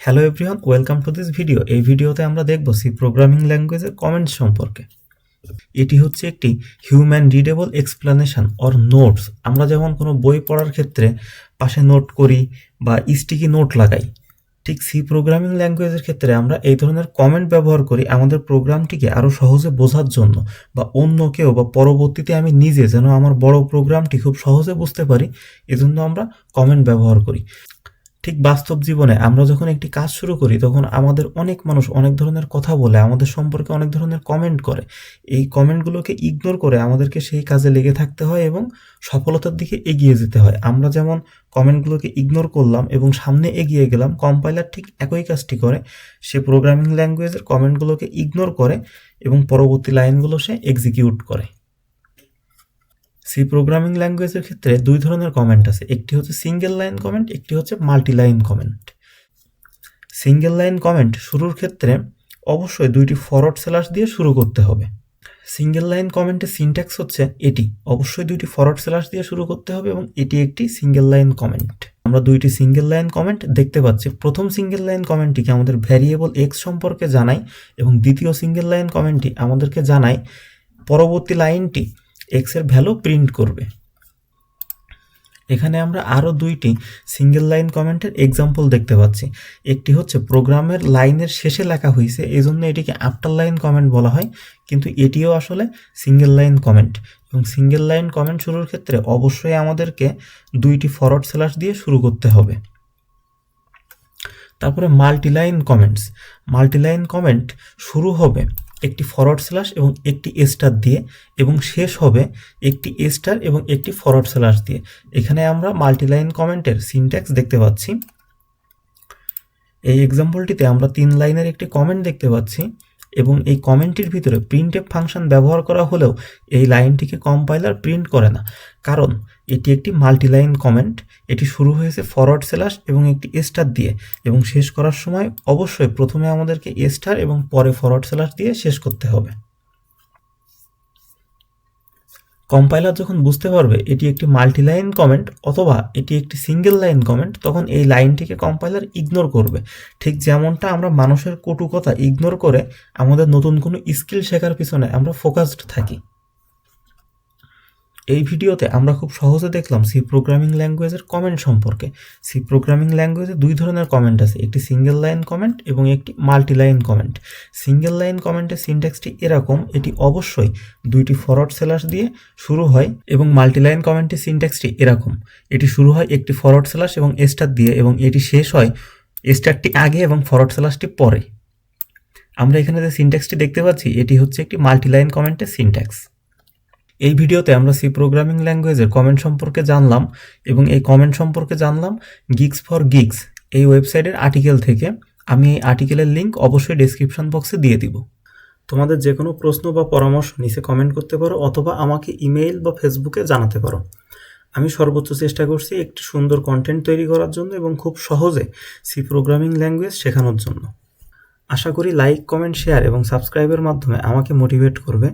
Hello everyone, welcome to this video. এই ভিডিওতে আমরা দেখব সি প্রোগ্রামিং ল্যাঙ্গুয়েজের কমেন্টস সম্পর্কে। এটি হচ্ছে একটি human readable explanation or notes. আমরা যেমন কোনো বই পড়ার ক্ষেত্রে পাশে নোট করি বা স্টিকি নোট লাগাই, ঠিক সি প্রোগ্রামিং ল্যাঙ্গুয়েজের ক্ষেত্রে আমরা এই ধরনের কমেন্ট ব্যবহার করি আমাদের প্রোগ্রামটিকে আরও সহজে বোঝার জন্য, বা অন্য কেউ বা পরবর্তীতে আমি নিজে যেন আমার বড় প্রোগ্রামটি খুব সহজে বুঝতে পারি, এজন্য আমরা কমেন্ট ব্যবহার করি। ঠিক বাস্তব জীবনে আমরা যখন একটি কাজ শুরু করি তখন আমাদের অনেক মানুষ অনেক ধরনের কথা বলে, আমাদের সম্পর্কে অনেক ধরনের কমেন্ট করে। এই কমেন্টগুলোকে ইগনোর করে আমাদেরকে সেই কাজে লেগে থাকতে হয় এবং সফলতার দিকে এগিয়ে যেতে হয়। আমরা যেমন কমেন্টগুলোকে ইগনোর করলাম এবং সামনে এগিয়ে গেলাম, কম্পাইলার ঠিক একই কাজটি করে। সে প্রোগ্রামিং ল্যাঙ্গুয়েজের কমেন্টগুলোকে ইগনোর করে এবং পরবর্তী লাইনগুলো সে এক্সিকিউট করে। সি প্রোগ্রামিং ল্যাঙ্গুয়েজের ক্ষেত্রে দুই ধরনের কমেন্ট আছে, একটি হচ্ছে সিঙ্গেল লাইন কমেন্ট, একটি হচ্ছে multi line comment. Single line comment শুরুর ক্ষেত্রে অবশ্যই দুইটি ফরওয়ার্ড স্ল্যাশ দিয়ে শুরু করতে হবে। সিঙ্গেল লাইন কমেন্টের সিনট্যাক্স হচ্ছে এটি, অবশ্যই দুইটি ফরওয়ার্ড স্ল্যাশ দিয়ে শুরু করতে হবে এবং এটি একটি সিঙ্গেল লাইন কমেন্ট। আমরা দুইটি সিঙ্গেল লাইন কমেন্ট দেখতে পাচ্ছি। প্রথম সিঙ্গেল লাইন কমেন্টটিকে আমাদের ভ্যারিয়েবল এক্স সম্পর্কে জানায় এবং দ্বিতীয় সিঙ্গেল লাইন কমেন্টটি আমাদেরকে জানায় পরবর্তী লাইনটি এক্স এর ভ্যালু প্রিন্ট করবে। এখানে আমরা আরও দুইটি সিঙ্গেল লাইন কমেন্টের এক্সাম্পল দেখতে পাচ্ছি। একটি হচ্ছে প্রোগ্রামের লাইনের শেষে লেখা হয়েছে, এই জন্য এটিকে আফটার লাইন কমেন্ট বলা হয়, কিন্তু এটিও আসলে সিঙ্গেল লাইন কমেন্ট। এবং সিঙ্গেল লাইন কমেন্ট শুরুর ক্ষেত্রে অবশ্যই আমাদেরকে দুইটি ফরওয়ার্ড স্ল্যাশ দিয়ে শুরু করতে হবে। তারপরে মাল্টিলাইন কমেন্টস। মাল্টিলাইন কমেন্ট শুরু হবে একটি ফরওয়ার্ড স্ল্যাশ এবং একটি স্টার দিয়ে এবং শেষ হবে একটি স্টার এবং একটি ফরওয়ার্ড স্ল্যাশ দিয়ে। এখানে আমরা মাল্টিলাইন কমেন্টের সিনট্যাক্স দেখতে পাচ্ছি। এই এক্সাম্পলটিতে আমরা 3 লাইনের একটি কমেন্ট দেখতে পাচ্ছি এবং এই কমেন্টটির ভিতরে প্রিন্টএফ ফাংশন ব্যবহার করা হলেও এই লাইনটিকে কম্পাইলার প্রিন্ট করে না, কারণ এটি একটি মাল্টিলাইন কমেন্ট। এটি শুরু হয়েছে ফরওয়ার্ড স্ল্যাশ এবং একটি স্টার দিয়ে এবং শেষ করার সময় অবশ্যই প্রথমে আমাদেরকে স্টার এবং পরে ফরওয়ার্ড স্ল্যাশ দিয়ে শেষ করতে হবে। কম্পাইলার যখন বুঝতে পারবে এটি একটি মাল্টিলাইন কমেন্ট অথবা এটি একটি সিঙ্গেল লাইন কমেন্ট, তখন এই লাইনটিকে কম্পাইলার ইগনোর করবে। ঠিক যেমনটা আমরা মানুষের কটু কথা ইগনোর করে আমাদের নতুন কোনো স্কিল শেখার পিছনে আমরা ফোকাসড থাকি। এই ভিডিওতে আমরা খুব সহজে দেখলাম সি প্রোগ্রামিং ল্যাঙ্গুয়েজের কমেন্ট সম্পর্কে। সি প্রোগ্রামিং ল্যাঙ্গুয়েজে দুই ধরনের কমেন্ট আছে, একটি সিঙ্গেল লাইন কমেন্ট এবং একটি multi line comment. Single line কমেন্টের সিনট্যাক্সটি এরকম, এটি অবশ্যই দুইটি ফরওয়ার্ড স্ল্যাশ দিয়ে শুরু হয়, এবং মাল্টি লাইন কমেন্টের সিনট্যাক্সটি এরকম, এটি শুরু হয় একটি ফরওয়ার্ড স্ল্যাশ এবং স্টার দিয়ে এবং এটি শেষ হয় স্টারটি আগে এবং ফরওয়ার্ড স্ল্যাশটি পরে। আমরা এখানে যে সিনট্যাক্সটি দেখতে পাচ্ছি এটি হচ্ছে একটি মাল্টি লাইন কমেন্টের সিনট্যাক্স। এই ভিডিওতে আমরা সি প্রোগ্রামিং ল্যাঙ্গুয়েজের কমেন্ট সম্পর্কে জানলাম এবং এই কমেন্ট সম্পর্কে জানলাম গিগস ফর গিগস এই ওয়েবসাইটের আর্টিকেল থেকে। আমি এই আর্টিকেলের লিঙ্ক অবশ্যই ডেসক্রিপশন বক্সে দিয়ে দিব। তোমাদের যে কোনো প্রশ্ন বা পরামর্শ নিচে কমেন্ট করতে পারো অথবা আমাকে ইমেইল বা ফেসবুকে জানাতে পারো। আমি সর্বোচ্চ চেষ্টা করছি একটি সুন্দর কন্টেন্ট তৈরি করার জন্য এবং খুব সহজে সি প্রোগ্রামিং ল্যাঙ্গুয়েজ শেখানোর জন্য। আশা করি লাইক, কমেন্ট, শেয়ার এবং সাবস্ক্রাইবের মাধ্যমে আমাকে মোটিভেট করবে।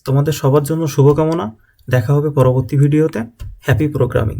তোমাদের সবার জন্য শুভকামনা। দেখা হবে পরবর্তী ভিডিওতে। Happy programming.